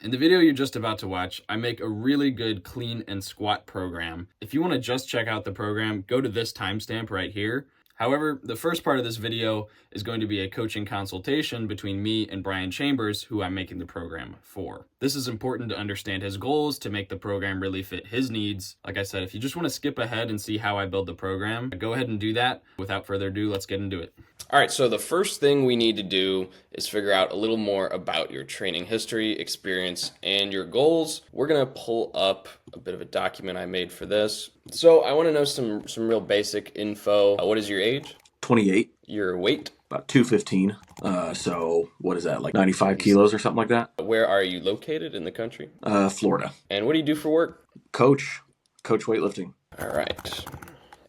In the video you're just about to watch, I make a really good clean and squat program. If you want to just check out the program, go to this timestamp right here. However, the first part of this video is going to be a coaching consultation between me and Brian Chambers, who I'm making the program for. This is important to understand his goals, to make the program really fit his needs. Like I said, if you just want to skip ahead and see how I build the program, go ahead and do that. Without further ado, let's get into it. All right, so the first thing we need to do is figure out a little more about your training history, experience, and your goals. We're gonna pull up a bit of a document I made for this. So I wanna know some real basic info. What is your age? 28, Your weight? about 215. So what is that, like 95 kilos or something like that? Where are you located in the country? Florida. And what do you do for work? Coach weightlifting. All right.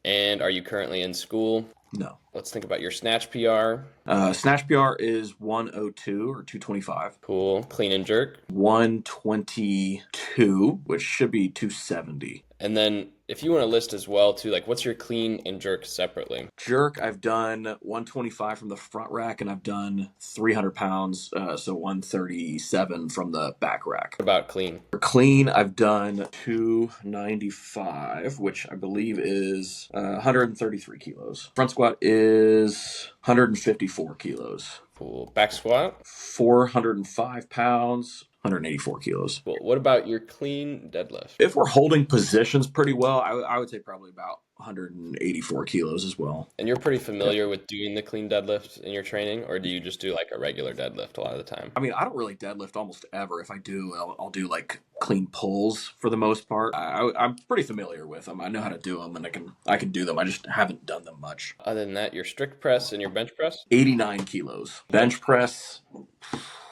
And are you currently in school? No. Let's think about your snatch PR. Snatch PR is 102 or 225. Cool. Clean and jerk. 122, which should be 270. And then if you want to list as well too, like what's your clean and jerk separately? Jerk, I've done 125 from the front rack, and I've done 300 pounds, so 137 from the back rack. What about clean? For clean, I've done 295, which I believe is 133 kilos. Front squat is 154 kilos. Cool. Back squat? 405 pounds. 184 kilos. Cool. What about your clean deadlift? If we're holding positions pretty well, I would say probably about 184 kilos as well. And you're pretty familiar with doing the clean deadlift in your training, or do you just do like a regular deadlift a lot of the time? I mean, I don't really deadlift almost ever. If I do, I'll do like clean pulls for the most part. I'm pretty familiar with them. I know how to do them, and I can do them. I just haven't done them much. Other than that, your strict press and your bench press? 89 kilos. Bench press.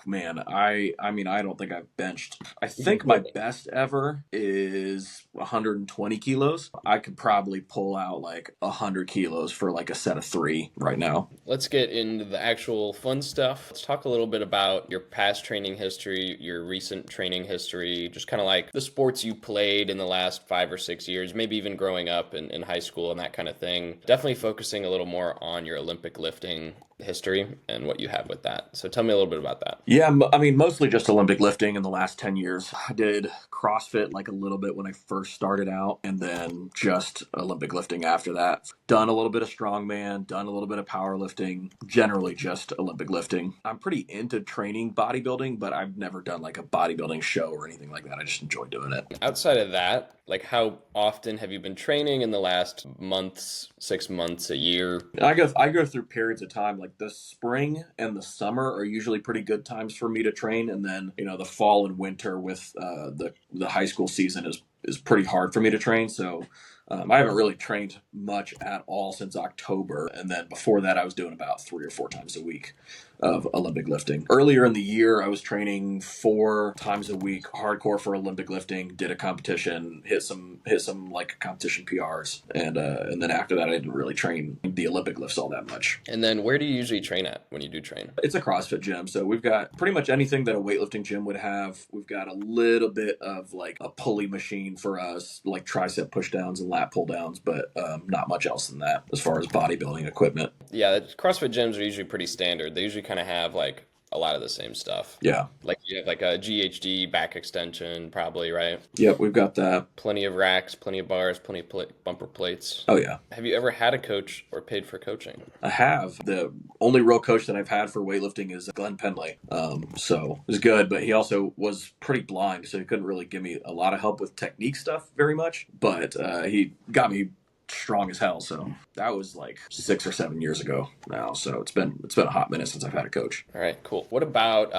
Man, I mean, I don't think I've benched. I think my best ever is 120 kilos. I could probably pull out like 100 kilos for like a set of 3 right now. Let's get into the actual fun stuff. Let's talk a little bit about your past training history, your recent training history, just kind of like the sports you played in the last 5 or 6 years, maybe even growing up in high school and that kind of thing. Definitely focusing a little more on your Olympic lifting history and what you have with that. So tell me a little bit about that. Yeah, I mean, mostly just Olympic lifting in the last 10 years. I did CrossFit like a little bit when I first started out, and then just Olympic lifting after that. Done a little bit of strongman, done a little bit of powerlifting, generally just Olympic lifting. I'm pretty into training bodybuilding, but I've never done like a bodybuilding show or anything like that. I just enjoy doing it. Outside of that, like how often have you been training in the last months, 6 months, a year? I go through periods of time, like the spring and the summer are usually pretty good times for me to train, and then the fall and winter with the high school season is pretty hard for me to train. So I haven't really trained much at all since October, and then before that I was doing about 3 or 4 times a week of Olympic lifting. Earlier in the year I was training 4 times a week hardcore for Olympic lifting, did a competition, hit some like competition PRs, and then after that I didn't really train the Olympic lifts all that much. And then where do you usually train at when you do train? It's a CrossFit gym, so we've got pretty much anything that a weightlifting gym would have. We've got a little bit of like a pulley machine for us, like tricep push downs and lat pull downs, but not much else than that as far as bodybuilding equipment. Yeah, CrossFit gyms are usually pretty standard. They usually kind of have like a lot of the same stuff. Yeah. Like you have like a GHD back extension, probably, right? Yep, we've got that. Plenty of racks, plenty of bars, plenty of bumper plates. Oh, yeah. Have you ever had a coach or paid for coaching? I have. The only real coach that I've had for weightlifting is Glenn Penley. So it was good, but he also was pretty blind, so he couldn't really give me a lot of help with technique stuff very much. But he got me strong as hell. So that was like 6 or 7 years ago now. So it's been a hot minute since I've had a coach. All right, cool. What about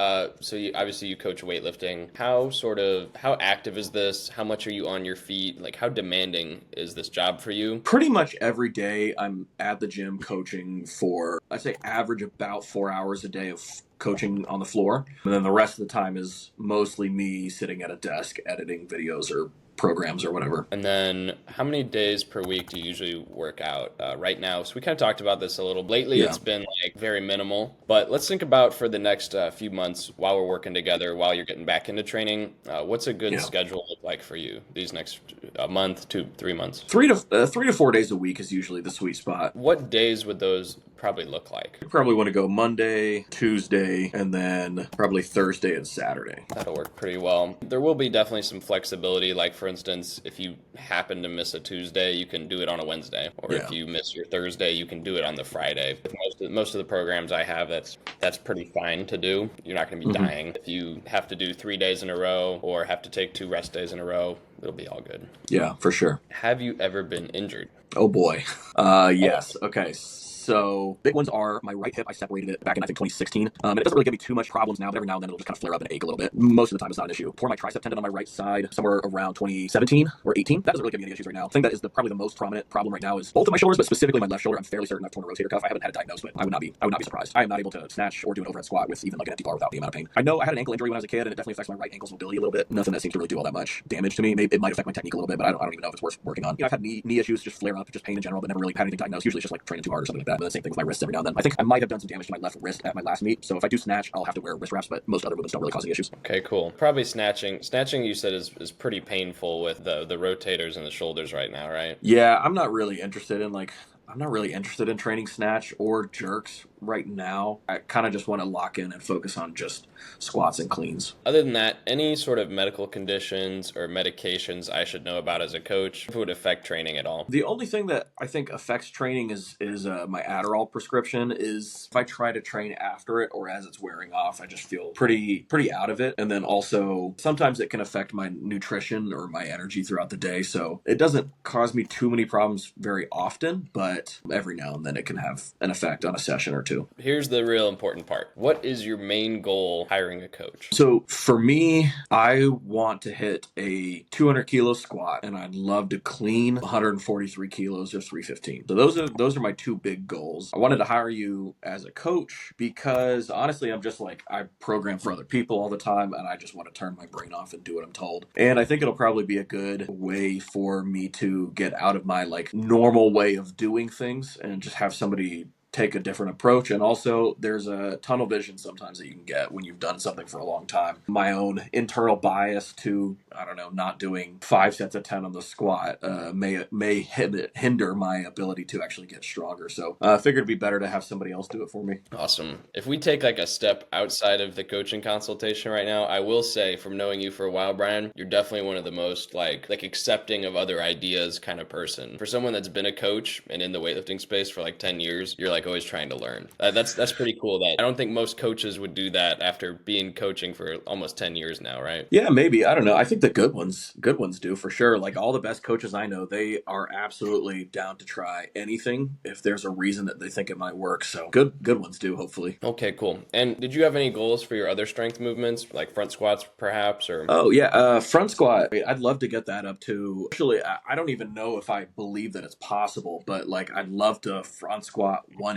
so obviously you coach weightlifting. How active is this? How much are you on your feet? Like how demanding is this job for you? Pretty much every day I'm at the gym coaching for, I'd say average about 4 hours a day of coaching on the floor. And then the rest of the time is mostly me sitting at a desk editing videos or programs or whatever. And then how many days per week do you usually work out right now? So we kind of talked about this a little. Lately, It's been like very minimal. But let's think about for the next few months while we're working together, while you're getting back into training, what's a good schedule look like for you these next month, 2, 3 months? 3 to 4 days a week is usually the sweet spot. What days would those probably look like? You probably want to go Monday, Tuesday, and then probably Thursday and Saturday. That'll work pretty well. There will be definitely some flexibility. Like, for instance, if you happen to miss a Tuesday, you can do it on a Wednesday. Or if you miss your Thursday, you can do it on the Friday. With most of the programs I have, that's pretty fine to do. You're not going to be dying. If you have to do 3 days in a row or have to take 2 rest days in a row, it'll be all good. Yeah, for sure. Have you ever been injured? Oh boy. Yes. Okay. So big ones are my right hip. I separated it back in, I think, 2016. And it doesn't really give me too much problems now, but every now and then it'll just kind of flare up and ache a little bit. Most of the time it's not an issue. Tore my tricep tendon on my right side somewhere around 2017 or 18. That doesn't really give me any issues right now. I think that is probably the most prominent problem right now is both of my shoulders, but specifically my left shoulder. I'm fairly certain I've torn a rotator cuff. I haven't had it diagnosed, but I would not be surprised. I am not able to snatch or do an overhead squat with even like an empty bar without the amount of pain. I know I had an ankle injury when I was a kid, and it definitely affects my right ankle's mobility a little bit. Nothing that seems to really do all that much damage to me. Maybe it might affect my technique a little bit, but I don't even know if it's worth working on. I've had knee issues just flare up, just pain in general, but never really had anything diagnosed. Usually it's just like training too hard or something like that. But the same thing with my wrists every now and then. I think I might have done some damage to my left wrist at my last meet, so if I do snatch, I'll have to wear wrist wraps, but most other movements don't really cause any issues. Okay, cool. Probably snatching you said is pretty painful with the rotators and the shoulders right now, right? Yeah, I'm not really interested in training snatch or jerks right now. I kind of just want to lock in and focus on just squats and cleans. Other than that, any sort of medical conditions or medications I should know about as a coach would affect training at all? The only thing that I think affects training is my Adderall prescription. Is if I try to train after it or as it's wearing off, I just feel pretty out of it. And then also sometimes it can affect my nutrition or my energy throughout the day. So it doesn't cause me too many problems very often, but every now and then it can have an effect on a session or two. Here's the real important part. What is your main goal hiring a coach? So for me, I want to hit a 200 kilo squat, and I'd love to clean 143 kilos or 315. So those are my two big goals. I wanted to hire you as a coach because honestly, I'm just like, I program for other people all the time, and I just want to turn my brain off and do what I'm told. And I think it'll probably be a good way for me to get out of my like normal way of doing things and just have somebody take a different approach. And also there's a tunnel vision sometimes that you can get when you've done something for a long time. My own internal bias to, I don't know, not doing 5 sets of 10 on the squat may hinder my ability to actually get stronger. So I figured it'd be better to have somebody else do it for me. Awesome. If we take like a step outside of the coaching consultation right now, I will say from knowing you for a while, Brian, you're definitely one of the most like accepting of other ideas kind of person. For someone that's been a coach and in the weightlifting space for like 10 years, you're like always trying to learn. That's pretty cool. That I don't think most coaches would do that after being coaching for almost 10 years now, right? Yeah, maybe. I don't know. I think the good ones do for sure. Like all the best coaches I know, they are absolutely down to try anything if there's a reason that they think it might work. So good ones do, hopefully. Okay, cool. And did you have any goals for your other strength movements, like front squats perhaps, or? Oh yeah, front squat. I'd love to get that up to. Actually, I don't even know if I believe that it's possible, but like I'd love to front squat 180.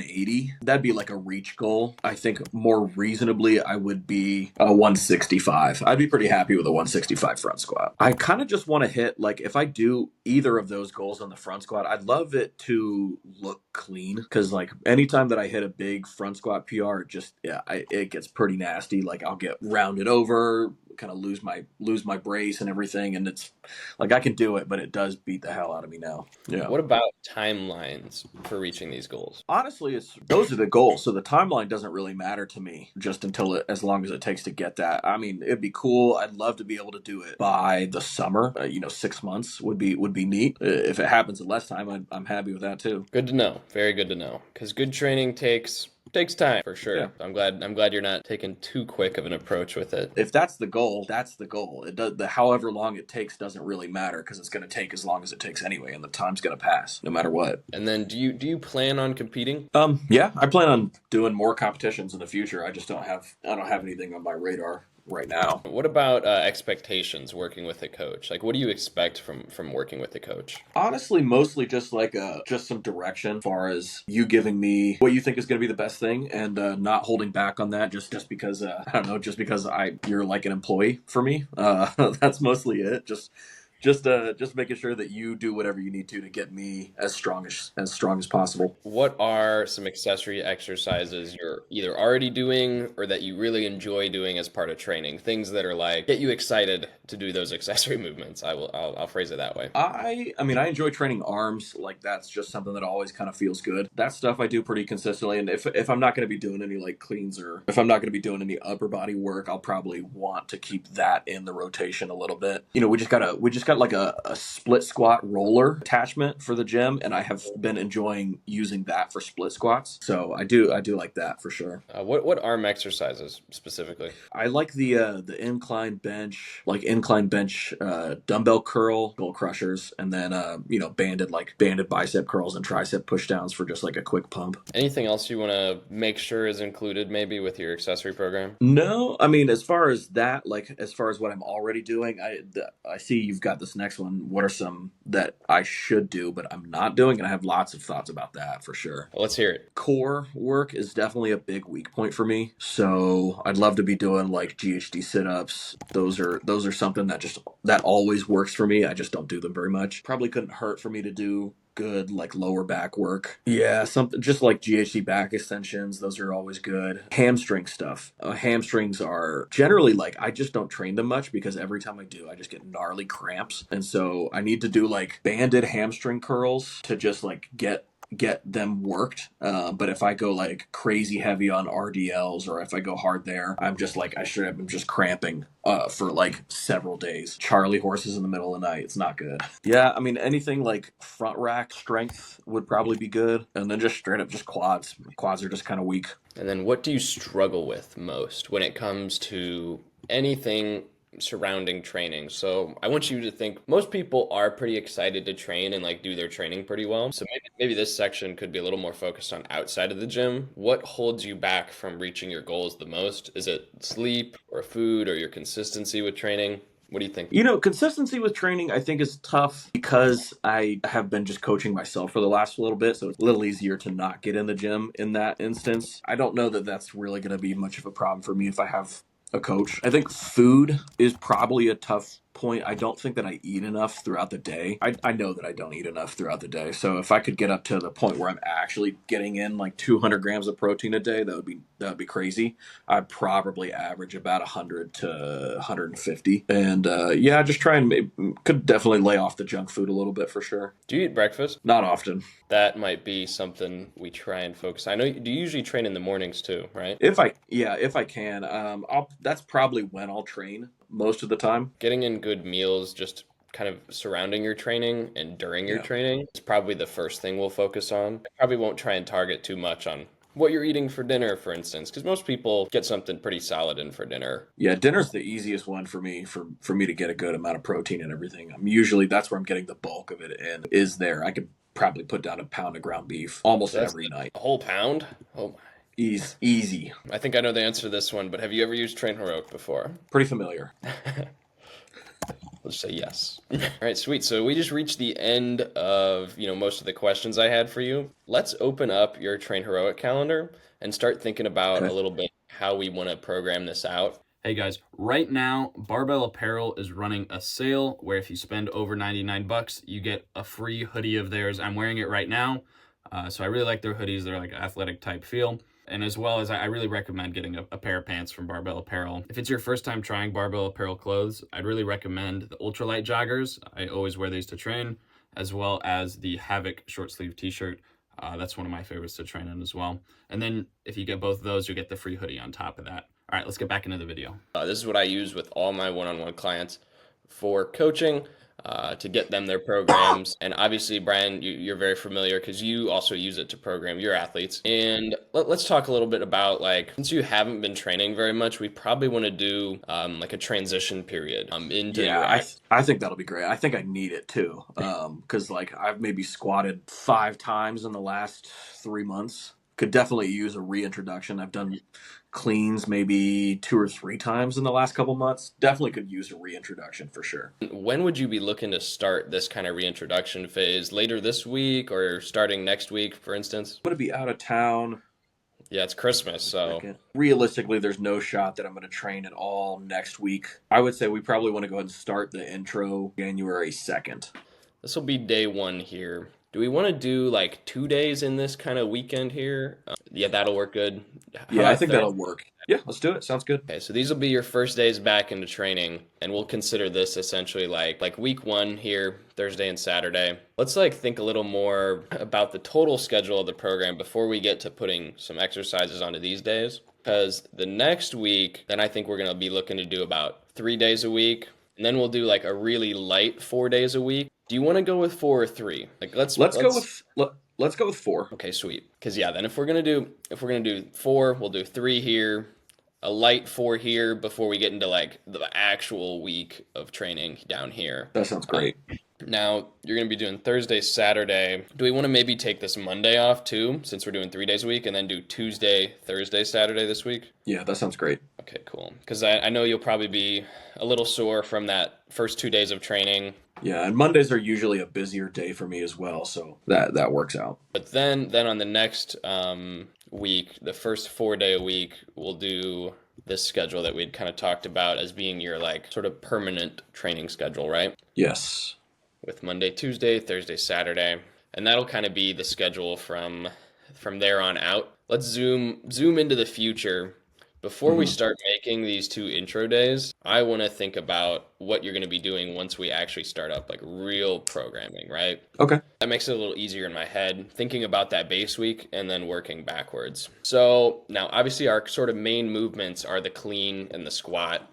That'd be like a reach goal. I think more reasonably, I would be a 165. I'd be pretty happy with a 165 front squat. I kind of just want to hit, like, if I do either of those goals on the front squat, I'd love it to look clean, because like anytime that I hit a big front squat PR, it gets pretty nasty. Like I'll get rounded over, kind of lose my brace and everything, and it's like I can do it, but it does beat the hell out of me now. Yeah. What about timelines for reaching these goals? Honestly, those are the goals. So the timeline doesn't really matter to me, just as long as it takes to get that. I mean, it'd be cool. I'd love to be able to do it by the summer. 6 months would be neat. If it happens in less time, I'm happy with that too. Good to know. Very good to know. Because good training takes time for sure. Yeah. I'm glad you're not taking too quick of an approach with it. If that's the goal, that's the goal. It does, however long it takes doesn't really matter, because it's going to take as long as it takes anyway, and the time's going to pass no matter what. And then do you plan on competing? Yeah, I plan on doing more competitions in the future. I just don't have anything on my radar right now. What about expectations working with a coach? Like, what do you expect from working with a coach? Honestly, mostly just just some direction as far as you giving me what you think is going to be the best thing, and not holding back on that just because I don't know, just because you're like an employee for me. That's mostly it. Just just making sure that you do whatever you need to get me as strong as possible. What are some accessory exercises you're either already doing or that you really enjoy doing as part of training? Things that are like get you excited to do those accessory movements. I'll phrase it that way. I mean, I enjoy training arms. Like that's just something that always kind of feels good. That stuff I do pretty consistently. And if I'm not going to be doing any like cleans, or if I'm not going to be doing any upper body work, I'll probably want to keep that in the rotation a little bit. We just got like a split squat roller attachment for the gym, and I have been enjoying using that for split squats. So I do like that for sure. What arm exercises specifically? I like the incline bench dumbbell curl, goal crushers, and then banded bicep curls and tricep pushdowns for just like a quick pump. Anything else you want to make sure is included maybe with your accessory program? No, I mean, as far as that, like as far as what I'm already doing, I see you've got this next one. What are some that I should do but I'm not doing? And I have lots of thoughts about that for sure. Well, let's hear it. Core work is definitely a big weak point for me. So I'd love to be doing like GHD sit-ups. Those are something that always works for me. I just don't do them very much. Probably couldn't hurt for me to do good like lower back work. Yeah, something just like GHD back extensions. Those are always good. Hamstring stuff. Hamstrings are generally like I just don't train them much because every time I do, I just get gnarly cramps, and so I need to do like banded hamstring curls to just like get them worked. But if I go like crazy heavy on RDLs, or if I go hard there, I'm just like I'm just cramping for like several days. Charlie horses in the middle of the night. It's not good. Yeah, I mean anything like front rack strength would probably be good, and then just straight up just quads. Quads are just kind of weak. And then what do you struggle with most when it comes to anything surrounding training? So I want you to think most people are pretty excited to train and like do their training pretty well. So maybe this section could be a little more focused on outside of the gym. What holds you back from reaching your goals the most? Is it sleep or food or your consistency with training? What do you think? Consistency with training I think is tough because I have been just coaching myself for the last little bit, so it's a little easier to not get in the gym in that instance. I don't know that that's really going to be much of a problem for me if I have a coach. I think food is probably a tough point. I don't think that I eat enough throughout the day. I know that I don't eat enough throughout the day. So if I could get up to the point where I'm actually getting in like 200 grams of protein a day, that would be crazy. I'd probably average about 100 to 150. And yeah, just try and could definitely lay off the junk food a little bit for sure. Do you eat breakfast? Not often. That might be something we try and focus. I know do you usually train in the mornings too, right? If I can, that's probably when I'll train most of the time. Getting in good meals, just kind of surrounding your training and during your training is probably the first thing we'll focus on. I probably won't try and target too much on what you're eating for dinner, for instance, because most people get something pretty solid in for dinner. Yeah, dinner's the easiest one for me to get a good amount of protein and everything. That's where I'm getting the bulk of it in is there. I could probably put down a pound of ground beef almost every night. A whole pound? Oh my. Easy. I think I know the answer to this one, but have you ever used Train Heroic before? Pretty familiar. Let's say yes. All right, sweet. So we just reached the end of, most of the questions I had for you. Let's open up your Train Heroic calendar and start thinking about a little bit how we want to program this out. Hey guys, right now, Barbell Apparel is running a sale where if you spend over $99, you get a free hoodie of theirs. I'm wearing it right now. So I really like their hoodies. They're like athletic type feel. And as well as I really recommend getting a pair of pants from Barbell Apparel. If it's your first time trying Barbell Apparel clothes, I'd really recommend the ultralight joggers. I always wear these to train, as well as the Havoc short sleeve t-shirt. That's one of my favorites to train in as well. And then if you get both of those, you'll get the free hoodie on top of that. All right, let's get back into the video. This is what I use with all my one-on-one clients for coaching. To get them their programs. And obviously, Brian, you're very familiar because you also use it to program your athletes. And let's talk a little bit about, since you haven't been training very much, we probably want to do like a transition period into your I think that'll be great. I think I need it too because I've maybe squatted 5 times in the last 3 months. Could definitely use a reintroduction. I've done cleans maybe 2 or 3 times in the last couple months. Definitely could use a reintroduction for sure. When would you be looking to start this kind of reintroduction phase? Later this week or starting next week, for instance? I'm going to be out of town Yeah, it's Christmas, so Second. Realistically, there's no shot that I'm going to train at all next week. I would say we probably want to go ahead and start the intro January 2nd. this will be day one here. Do we want to do like 2 days in this kind of weekend here? Yeah, that'll work good. How Yeah, I about think that'll work. Yeah, let's do it. Sounds good. Okay, so these will be your first days back into training, and we'll consider this essentially like week one here, Thursday and Saturday. Let's like think a little more about the total schedule of the program before we get to putting some exercises onto these days. Because the next week, then I think we're gonna be looking to do about 3 days a week, and then we'll do like a really light 4 days a week. Do you want to go with 4 or 3? Like Let's go with let's go with 4. Okay, sweet. Because yeah, then if we're gonna do 4, we'll do 3 here, a light 4 here before we get into like the actual week of training down here. That sounds great. Now you're gonna be doing Thursday, Saturday. Do we want to maybe take this Monday off too, since we're doing 3 days a week, and then do Tuesday, Thursday, Saturday this week? Yeah, that sounds great. Okay, cool. Because I know you'll probably be a little sore from that first 2 days of training. Yeah, and Mondays are usually a busier day for me as well, so that works out. But then on the next week, the first 4 day a week, we'll do this schedule that we'd kind of talked about as being your like sort of permanent training schedule, right? Yes. With Monday, Tuesday, Thursday, Saturday, and that'll kind of be the schedule from there on out. Let's zoom into the future. Before we start making these 2 intro days, I want to think about what you're going to be doing once we actually start up like real programming, right? Okay. That makes it a little easier in my head, thinking about that base week and then working backwards. So now obviously our sort of main movements are the clean and the squat,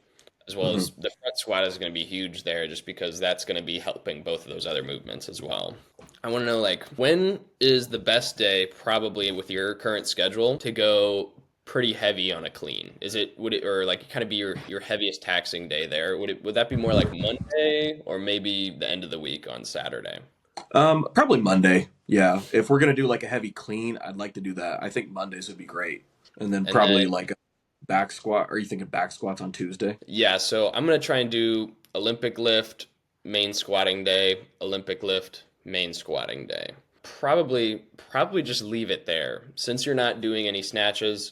as well as the front squat is going to be huge there just because that's going to be helping both of those other movements as well. I want to know like when is the best day probably with your current schedule to go pretty heavy on a clean? Would it or like kind of be your heaviest taxing day there? Would that be more like Monday or maybe the end of the week on Saturday? Probably Monday. Yeah. If we're gonna do like a heavy clean, I'd like to do that. I think Mondays would be great. And then And probably then like a back squat. Are you thinking back squats on Tuesday? yeah, so I'm gonna try and do Olympic lift, main squatting day, Olympic lift, main squatting day. Probably just leave it there. Since you're not doing any snatches,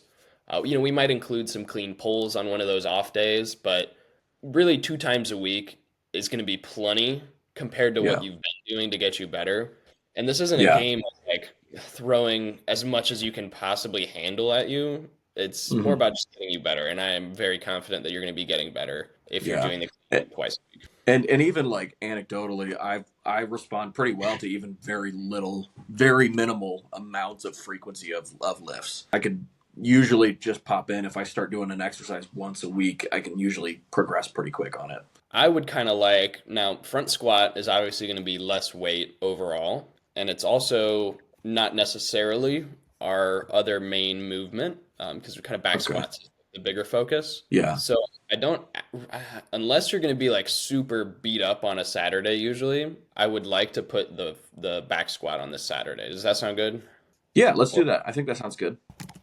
we might include some clean pulls on one of those off days, but really 2 times a week is going to be plenty compared to Yeah. what you've been doing to get you better. And this isn't a Yeah. game of like throwing as much as you can possibly handle at you. It's more hmm about just getting you better. And I am very confident that you're going to be getting better if you're Yeah. doing the A- clean twice a week. And even like anecdotally, I respond pretty well to even very minimal amounts of frequency of lifts. I could usually just pop in if I start doing an exercise once a week. I can usually progress pretty quick on it. I would kind of like now front squat is obviously going to be less weight overall, and it's also not necessarily our other main movement because we're kind of back Okay. squats is the bigger focus. Yeah. So I don't, unless you're going to be like super beat up on a Saturday. Usually, I would like to put the back squat on this Saturday. Does that sound good? Yeah. Let's do that. I think that sounds good.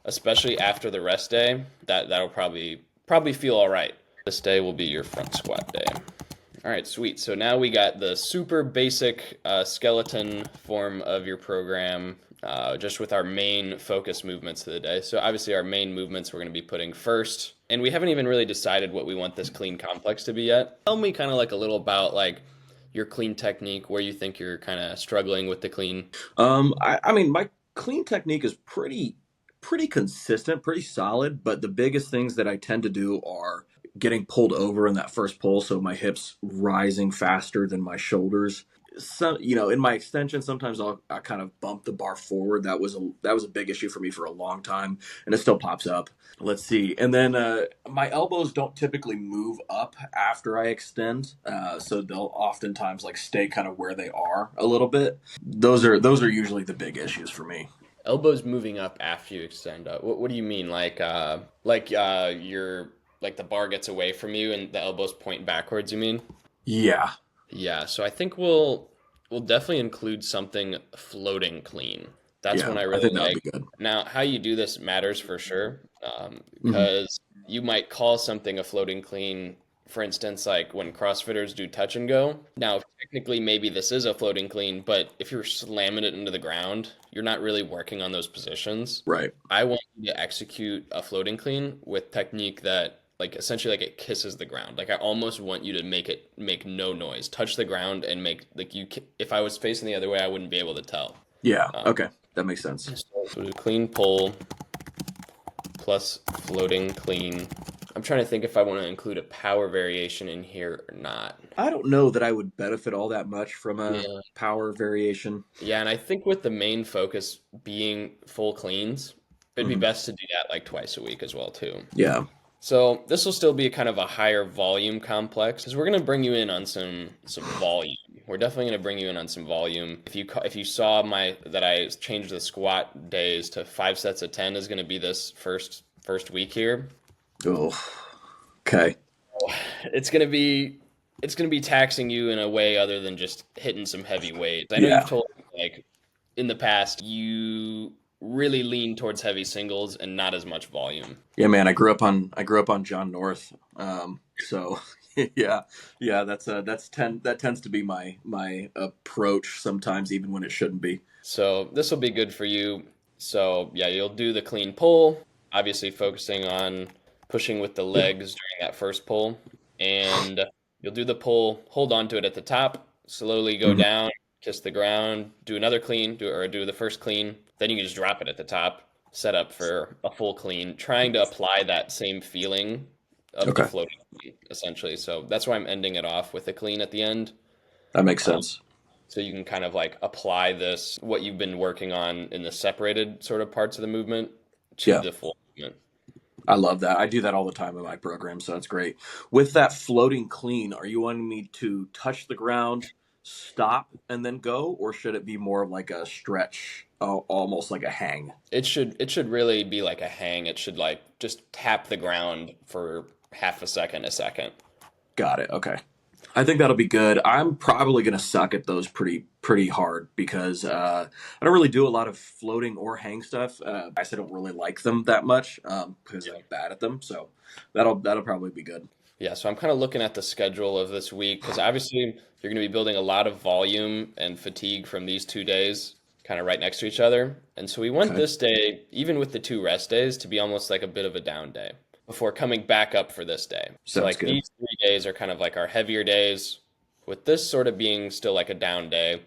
Especially after the rest day, that'll probably feel all right. This day will be your front squat day. All right, sweet. So now we got the super basic skeleton form of your program, just with our main focus movements of the day. So obviously our main movements we're going to be putting first, and we haven't even really decided what we want this clean complex to be yet. Tell me kind of like a little about like your clean technique, where you think you're kind of struggling with the clean. I mean, my clean technique is pretty consistent, pretty solid. But the biggest things that I tend to do are getting pulled over in that first pull, so my hips rising faster than my shoulders. In my extension, sometimes I kind of bump the bar forward. That was a big issue for me for a long time, and it still pops up. Let's see, and then my elbows don't typically move up after I extend, so they'll oftentimes like stay kind of where they are a little bit. Those are usually the big issues for me. Elbows moving up after you extend up. What do you mean? You're like the bar gets away from you and the elbows point backwards, you mean? Yeah, Yeah, so I think we'll definitely include something floating clean. That's yeah, one I I really think that'd like. be good. Now, how you do this matters for sure, hmm because you might call something a floating clean for instance, like when CrossFitters do touch and go. Now, technically, maybe this is a floating clean, but if you're slamming it into the ground, you're not really working on those positions. Right. I want you to execute a floating clean with technique that, like, essentially, like, it kisses the ground. Like, I almost want you to make no noise, touch the ground, and make like if I was facing the other way, I wouldn't be able to tell. Yeah. Okay. That makes sense. So do clean pull plus floating clean. I'm trying to think if I want to include a power variation in here or not. I don't know that I would benefit all that much from a Yeah. power variation. Yeah, and I think with the main focus being full cleans, it'd be Mhm. best to do that like twice a week as well too. Yeah. So this will still be kind of a higher volume complex because we're going to bring you in on some volume. We're definitely going to bring you in on some volume. If you saw that I changed the squat days to 5 sets of 10 is going to be this first week here. Oh. Okay. It's going to be taxing you in a way other than just hitting some heavy weights. I know Yeah. you've told me, like, in the past you really lean towards heavy singles and not as much volume. Yeah, man. I grew up on John North. So yeah, that tends to be my approach sometimes, even when it shouldn't be. So this will be good for you. So yeah, you'll do the clean pull, obviously focusing on pushing with the legs during that first pull, and you'll do the pull, hold on to it at the top, slowly go Mhm. down, kiss the ground, do another clean, do the first clean, then you can just drop it at the top, set up for a full clean, trying to apply that same feeling of the Okay, floating clean, essentially. So that's why I'm ending it off with a clean at the end. that makes Um, sense. so you can kind of like apply what you've been working on in the separated sort of parts of the movement to Yeah, the full movement. I love that. I do that all the time in my program, so that's great. With that floating clean, are you wanting me to touch the ground, stop, and then go, or should it be more of like a stretch, almost like a hang? It should really be like a hang. It should like just tap the ground for half a second. Got it. Okay. I think that'll be good. I'm probably going to suck at those pretty hard because I don't really do a lot of floating or hang stuff. I don't really like them that much because Yeah. I'm bad at them. So that'll probably be good. Yeah, so I'm kind of looking at the schedule of this week because obviously you're going to be building a lot of volume and fatigue from these 2 days kind of right next to each other. And so we want Okay. this day, even with the 2 rest days, to be almost like a bit of a down day before coming back up for this day. So Sounds like good. these 3 days are kind of like our heavier days, with this sort of being still like a down day,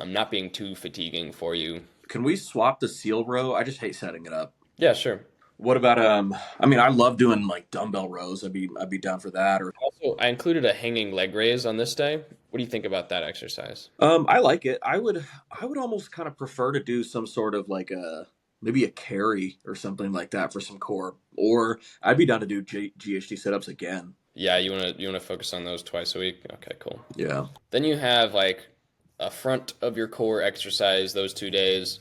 not being too fatiguing for you. Can we swap the seal row? I just hate setting it up. Yeah, sure. What about I mean, I love doing like dumbbell rows. I'd be down for that. Or Also, I included a hanging leg raise on this day. What do you think about that exercise? I like it. I would almost kind of prefer to do some sort of like a maybe a carry or something like that for some core. Or I'd be down to do GHD setups again. Yeah, you wanna focus on those twice a week? Okay, cool. Yeah. Then you have like a front of your core exercise those 2 days,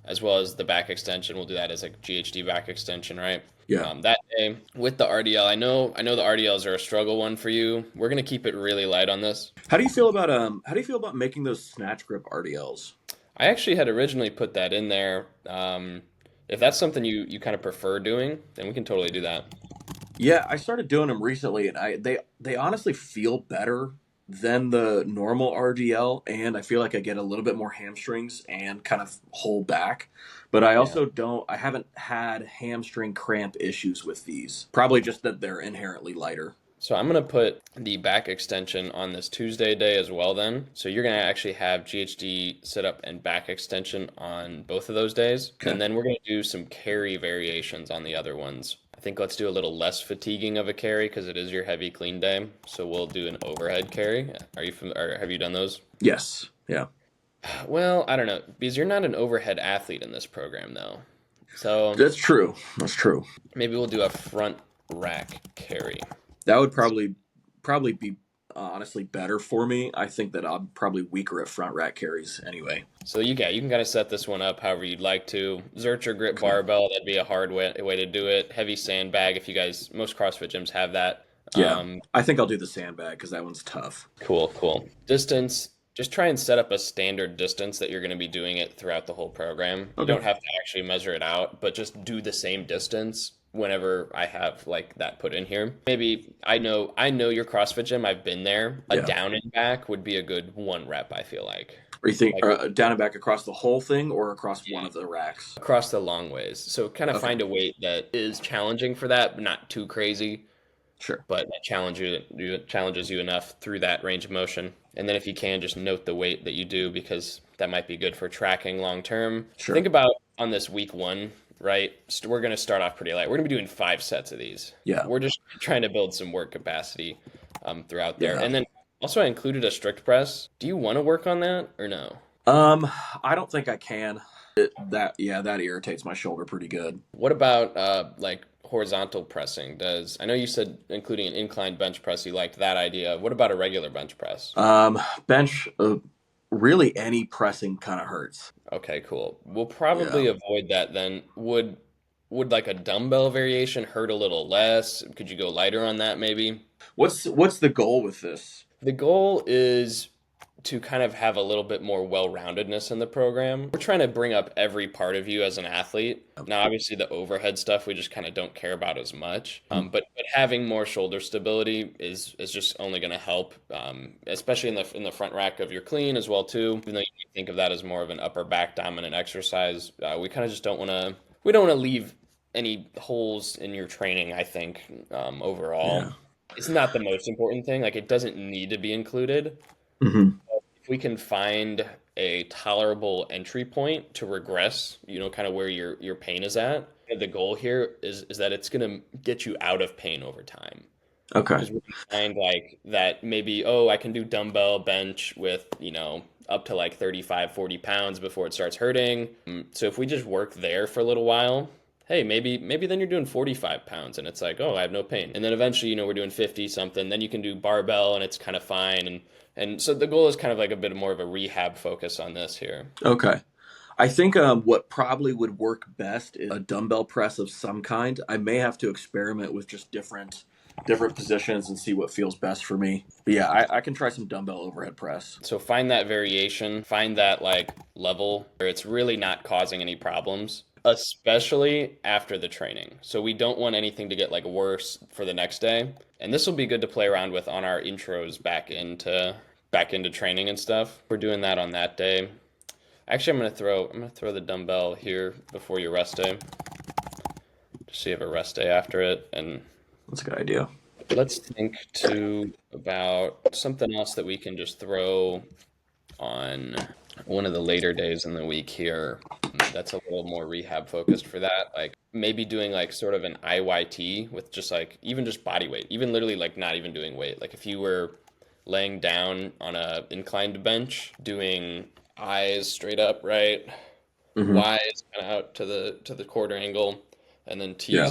as well as the back extension. We'll do that as like GHD back extension, right? Yeah. That day with the RDL, I know the RDLs are a struggle one for you. We're gonna keep it really light on this. How do you feel about making those snatch grip RDLs? I actually had originally put that in there. If that's something you kind of prefer doing, then we can totally do that. Yeah, I started doing them recently, and they honestly feel better than the normal RDL, and I feel like I get a little bit more hamstrings and kind of whole back. But I Yeah. also don't. I haven't had hamstring cramp issues with these. Probably just that they're inherently lighter. So I'm gonna put the back extension on this Tuesday day as well then. So you're gonna actually have GHD sit up and back extension on both of those days. Okay. And then we're gonna do some carry variations on the other ones. I think let's do a little less fatiguing of a carry because it is your heavy clean day. So we'll do an overhead carry. Have you done those? Yes. Yeah. Well, I don't know, because you're not an overhead athlete in this program though. So That's true. That's true. maybe we'll do a front rack carry. That would probably be honestly better for me. I think that I'm probably weaker at front rack carries anyway. So you can kind of set this one up however you'd like to. Zercher grip barbell, that'd be a hard way to do it. Heavy sandbag, if you guys, most CrossFit gyms have that. Yeah. Um, I think I'll do the sandbag because that one's tough. cool. Distance, just try and set up a standard distance that you're going to be doing it throughout the whole program. You Okay. don't have to actually measure it out, but just do the same distance whenever I have like that put in here. Maybe I know your CrossFit gym. I've been there. A Yeah. down and back would be a good 1 rep, I feel like. Or you think Like down and back across the whole thing or across one yeah, of the racks? across the long ways. So kind of Okay, find a weight that is challenging for that, but not too crazy, sure, but that challenges you enough through that range of motion. And then if you can, just note the weight that you do because that might be good for tracking long term. Think sure. about on this week 1, right? We're going to start off pretty light. We're going to be doing 5 sets of these. Yeah, We're just trying to build some work capacity throughout there. yeah. And then also I included a strict press. Do you want to work on that or no? I don't think I can. That irritates my shoulder pretty good. What about like horizontal pressing? I know you said including an inclined bench press, you liked that idea. What about a regular bench press? Bench, really any pressing kind of hurts. Okay, cool. We'll Yeah. probably avoid that then. Would like a dumbbell variation hurt a little less? Could you go lighter on that maybe? What's the goal with this? The goal is to kind of have a little bit more well-roundedness in the program. We're trying to bring up every part of you as an athlete. Now, obviously, the overhead stuff we just kind of don't care about as much. But having more shoulder stability is just only going to help, especially in the front rack of your clean as well too. Even though you think of that as more of an upper back dominant exercise, we kind of just don't want to. We don't want to leave any holes in your training. I think overall, Yeah. it's not the most important thing. Like it doesn't need to be included Hmm. if we can find a tolerable entry point to regress, kind of where your pain is at. The goal here is that it's going to get you out of pain over time. Okay. Because we can find like that maybe, oh, I can do dumbbell bench with, up to like 35, 40 pounds before it starts hurting. So if we just work there for a little while, hey, maybe then you're doing 45 pounds and it's like, oh, I have no pain. And then eventually, we're doing 50 something. Then you can do barbell and it's kind of fine. And so the goal is kind of like a bit more of a rehab focus on this here. Okay. I think what probably would work best is a dumbbell press of some kind. I may have to experiment with just different positions and see what feels best for me. But yeah, I can try some dumbbell overhead press. So find that variation, find that like level where it's really not causing any problems, especially after the training. So we don't want anything to get like worse for the next day. And this will be good to play around with on our intros back into training and stuff. We're doing that on that day. Actually, I'm gonna throw the dumbbell here before your rest day. Just so you have a rest day after it. And That's a good idea. let's think too about something else that we can just throw on one of the later days in the week here. That's a little more rehab focused for that. Like maybe doing like sort of an IYT with just like even just body weight, even literally like not even doing weight. Like if you were laying down on a inclined bench, doing eyes straight up, right? Hmm. Y's kind of out to the quarter angle, and then T's Yeah,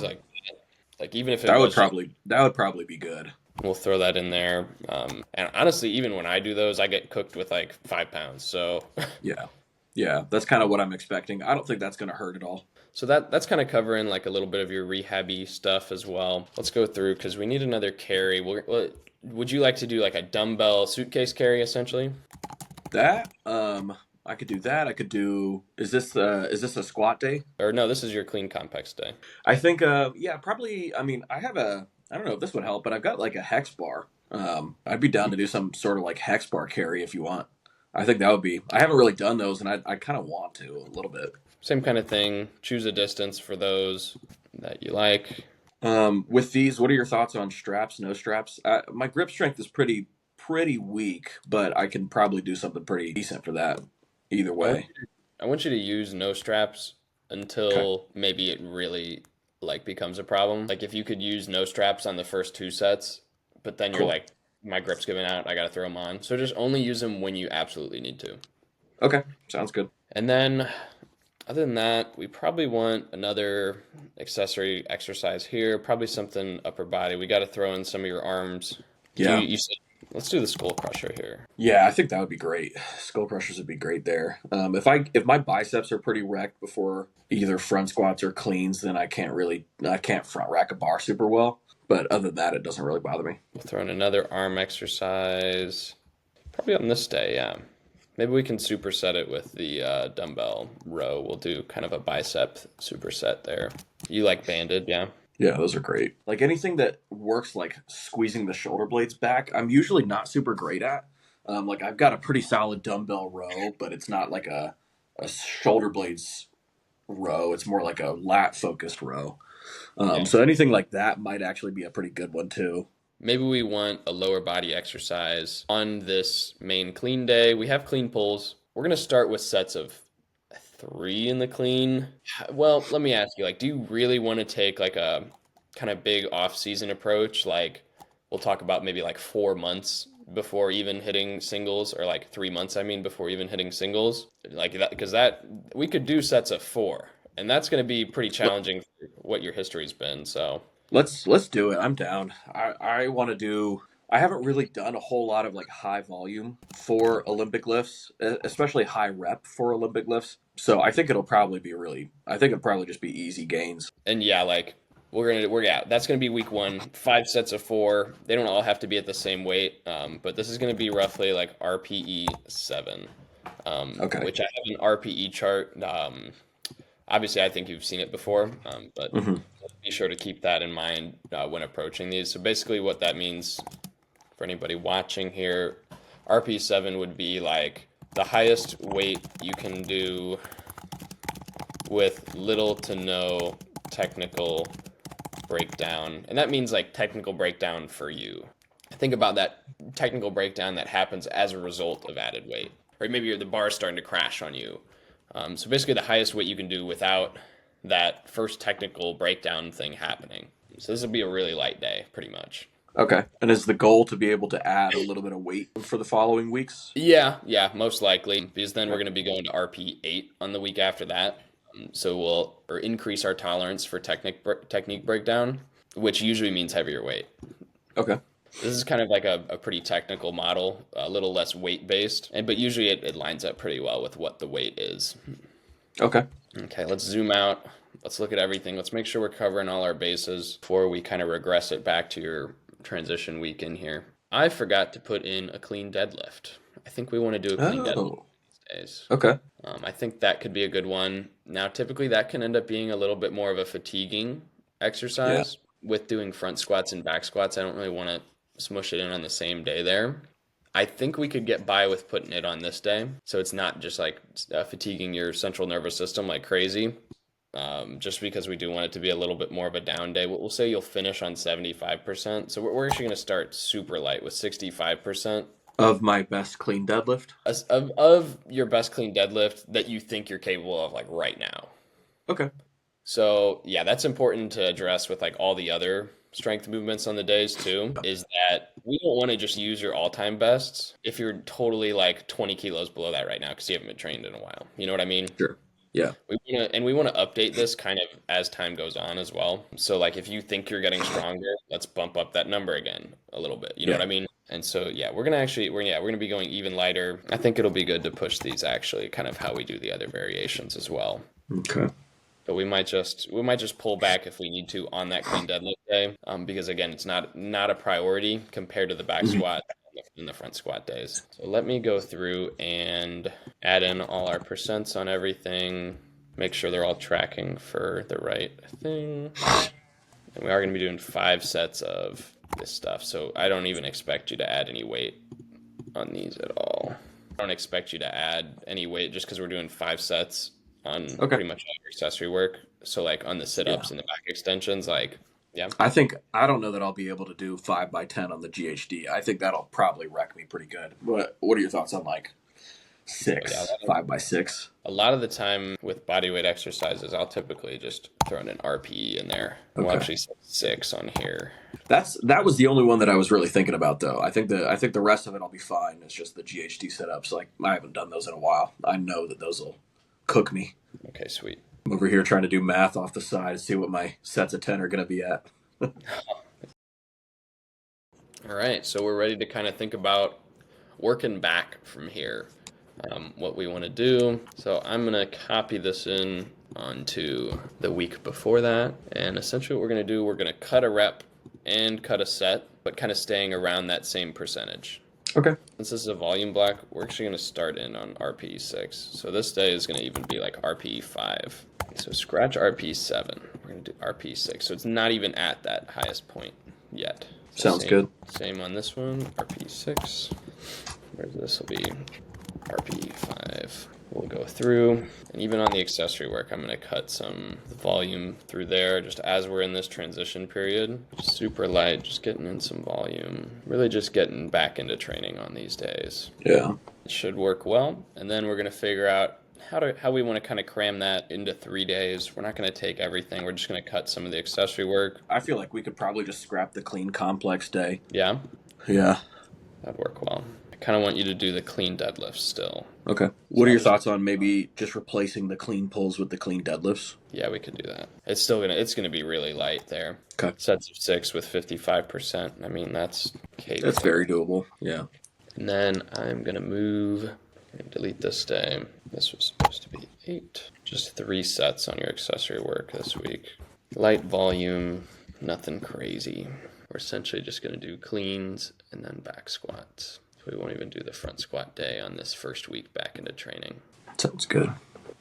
like even if it was just that would probably be good. we'll throw that in there. And honestly, even when I do those, I get cooked with like 5 pounds. So, Yeah, yeah, that's kind of what I'm expecting. I don't think that's going to hurt at all. so that's kind of covering like a little bit of your rehabby stuff as well. Let's go through because we need another carry. Would you like to do like a dumbbell suitcase carry essentially? That I could do that. I could do. Is this a squat day? Or no, this is your clean complex day. I think yeah, probably. I mean, I don't know if this would help, but I've got like a hex bar. I'd be down to do some sort of like hex bar carry if you want. I think that would be. I haven't really done those, and I kind of want to a little bit. Same kind of thing. Choose a distance for those that you like. With these, what are your thoughts on straps? No straps? My grip strength is pretty weak, but I can probably do something pretty decent for that. Either I want way. I want you to use no straps Okay. until maybe it really like becomes a problem. Like if you could use no straps on the first 2 sets, but then you're Cool. like, my grip's giving out, I gotta throw them on. So just only use them when you absolutely need to. Okay. Sounds good. And then other than that, we probably want another accessory exercise here, probably something upper body. We got to throw in some of your arms. You, Yeah. you said, let's do the skull crusher here. Yeah, I think that would be great. Skull crushers would be great there. If my biceps are pretty wrecked before either front squats or cleans, then I can't front rack a bar super well. But other than that, it doesn't really bother me. We'll throw in another arm exercise, probably on this day, yeah. Maybe we can superset it with the dumbbell row. We'll do kind of a bicep superset there. You like banded, yeah? Yeah, those are great. Like anything that works, like squeezing the shoulder blades back, I'm usually not super great at. Like I've got a pretty solid dumbbell row, but it's not like a shoulder blades row. It's more like a lat focused row. Yeah. So anything like that might actually be a pretty good one too. Maybe we want a lower body exercise on this main clean day. We have clean pulls. We're going to start with sets of 3 in the clean. Well, let me ask you, like, do you really want to take like a kind of big off-season approach? Like, we'll talk about maybe like 4 months before even hitting singles, or like 3 months, I mean, before even hitting singles. Like that, because that we could do sets of 4, and that's going to be pretty Let, challenging for what your history's been. So, let's do it. I'm down. I want to do. I haven't really done a whole lot of like high volume for Olympic lifts, especially high rep for Olympic lifts. So I think it'll probably be really. I think it'll probably just be easy gains. and yeah, like that's gonna be week 1, 5 sets of 4. They don't all have to be at the same weight, but this is gonna be roughly like RPE 7, Okay. which I have an RPE chart. Obviously, I think you've seen it before, but Hmm. be sure to keep that in mind when approaching these. So basically, what that means for anybody watching here, RPE 7 would be like the highest weight you can do with little to no technical breakdown. And that means like technical breakdown for you. Think about that technical breakdown that happens as a result of added weight. Or maybe the bar is starting to crash on you. So basically the highest weight you can do without that first technical breakdown thing happening. So this will be a really light day, pretty much. Okay. And is the goal to be able to add a little bit of weight for the following weeks? Yeah, most likely, because then we're Okay. going to be going to RP 8 on the week after that. So we'll increase our tolerance for technique breakdown, which usually means heavier weight. Okay. This is kind of like a pretty technical model, a little less weight based, and but usually it lines up pretty well with what the weight is. Okay. Okay, let's zoom out. Let's look at everything. Let's make sure we're covering all our bases before we kind of regress it back to your transition week in here. I forgot to put in a clean deadlift. I think we want to do a clean deadlift Oh. these days. Okay. I think that could be a good one. Now, typically that can end up being a little bit more of a fatiguing Yeah. exercise with doing front squats and back squats. I don't really want to smush it in on the same day there. I think we could get by with putting it on this day. So it's not just like fatiguing your central nervous system like crazy. Just because we do want it to be a little bit more of a down day. We'll say you'll finish on 75%. So we're actually going to start super light with 65% Of my best clean deadlift. of your best clean deadlift that you think you're capable of like right now. Okay. So yeah, that's important to address with like all the other strength movements on the days too, is that we don't want to just use your all-time bests if you're totally like 20 kilos below that right now because you haven't been trained in a while. You know what I mean? Sure. Yeah. We want to update this kind of as time goes on as well. So like if you think you're getting stronger, let's bump up that number again a little bit. You know Yeah. what I mean? And so yeah, we're gonna be going even lighter. I think it'll be good to push these actually kind of how we do the other variations as well. Okay. But we might just pull back if we need to on that clean deadlift day, because again, it's not a priority compared to the back Mhm. squat and the front squat days. So let me go through and add in all our percents on everything. Make sure they're all tracking for the right thing. And we are going to be doing 5 sets of this stuff, so I don't even expect you to add any weight on these at all. I don't expect you to add any weight just because we're doing 5 sets on Okay. pretty much all your accessory work. So like on the Yeah. sit-ups and the back extensions, like yeah. I don't know that I'll be able to do 5x10 on the GHD. I think that'll probably wreck me pretty good. What are your thoughts on like But yeah, 5x6? a lot of the time with bodyweight exercises, I'll typically just throw in an RPE in there. We'll Okay. actually set 6 on here. That was the only one that I was really thinking about though. I think the rest of it I'll be fine. It's just the GHD setups. Like I haven't done those in a while. I know that those will cook me. Okay, sweet. I'm over here trying to do math off the side to see what my sets of 10 are going to be at. All right, so we're ready to kind of think about working back from here. What we want to do. So I'm going to copy this in onto the week before that. And essentially what we're going to do, we're going to cut a rep and cut a set, but kind of staying around that same percentage. Okay. Since this is a volume block, we're actually going to start in on RPE 6. So this day is going to even be like RPE 5. So scratch RP7. We're going to do RP6. So it's not even at that highest point yet. So Sounds good. Same on this one, RP6. Whereas this will be RP5. We'll go through, and even on the accessory work, I'm going to cut some volume through there just as we're in this transition period. Just super light, just getting in some volume. Really just getting back into training on these days. Yeah. It should work well, and then we're going to figure out how we want to kind of cram that into 3 days. We're not going to take everything. We're just going to cut some of the accessory work. I feel like we could probably just scrap the clean complex day. Yeah, Yeah. that'd work well. I kind of want you to do the clean deadlifts still. Okay. What are your thoughts on maybe just replacing the clean pulls with the clean deadlifts? Yeah, we could do that. It's gonna be really light there. Okay. Sets of 6 with 55%. I mean, that's cake. That's very doable. Yeah. And then I'm gonna move and delete this day. This was supposed to be 8. Just 3 sets on your accessory work this week. Light volume, nothing crazy. We're essentially just gonna do cleans and then back squats. So we won't even do the front squat day on this first week back into training. Sounds good.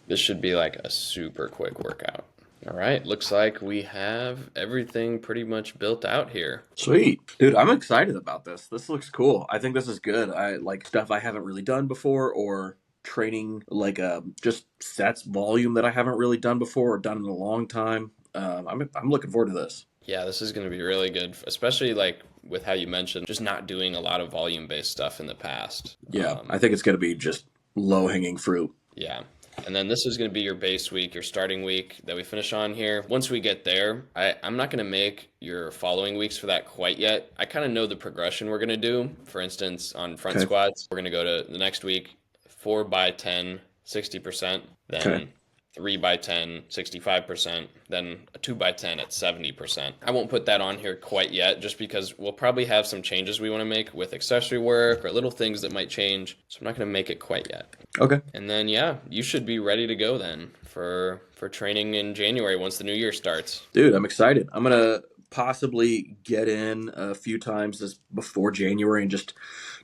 This should be like a super quick workout. All right, looks like we have everything pretty much built out here. Sweet. Dude, I'm excited about this. This looks cool. I think this is good. I like stuff I haven't really done before, or training like just sets volume that I haven't really done before or done in a long time. I'm looking forward to this. Yeah, this is going to be really good, especially like with how you mentioned just not doing a lot of volume-based stuff in the past. Yeah, I think it's going to be just low-hanging fruit. Yeah. And then this is going to be your base week, your starting week that we finish on here. Once we get there, I'm not going to make your following weeks for that quite yet. I kind of know the progression we're going to do. For instance, on front squats, we're going to go to the next week, 4 by 10, 60%, then 3 by 10, 65%, then a 2 by 10 at 70%. I won't put that on here quite yet just because we'll probably have some changes we want to make with accessory work or little things that might change. So I'm not going to make it quite yet. Okay. And then, yeah, you should be ready to go then for training in January once the new year starts. Dude, I'm excited. I'm going to possibly get in a few times before January and just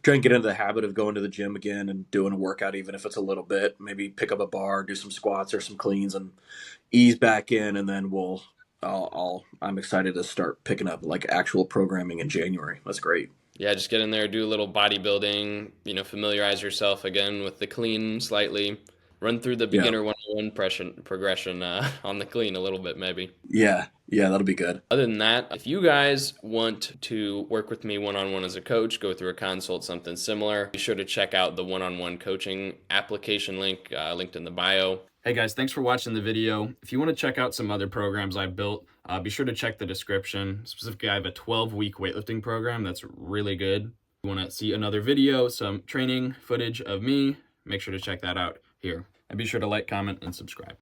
try and get into the habit of going to the gym again and doing a workout, even if it's a little bit. Maybe pick up a bar, do some squats or some cleans, and ease back in. And then I'm excited to start picking up like actual programming in January. That's great. Yeah, just get in there, do a little bodybuilding, familiarize yourself again with the clean slightly. Run through the beginner 101 progression on the clean a little bit, maybe. Yeah, that'll be good. Other than that, if you guys want to work with me one-on-one as a coach, go through a consult, something similar, be sure to check out the one-on-one coaching application link linked in the bio. Hey guys, thanks for watching the video. If you want to check out some other programs I've built, be sure to check the description. Specifically, I have a 12-week weightlifting program that's really good. If you want to see another video, some training footage of me, make sure to check that out here. And be sure to like, comment, and subscribe.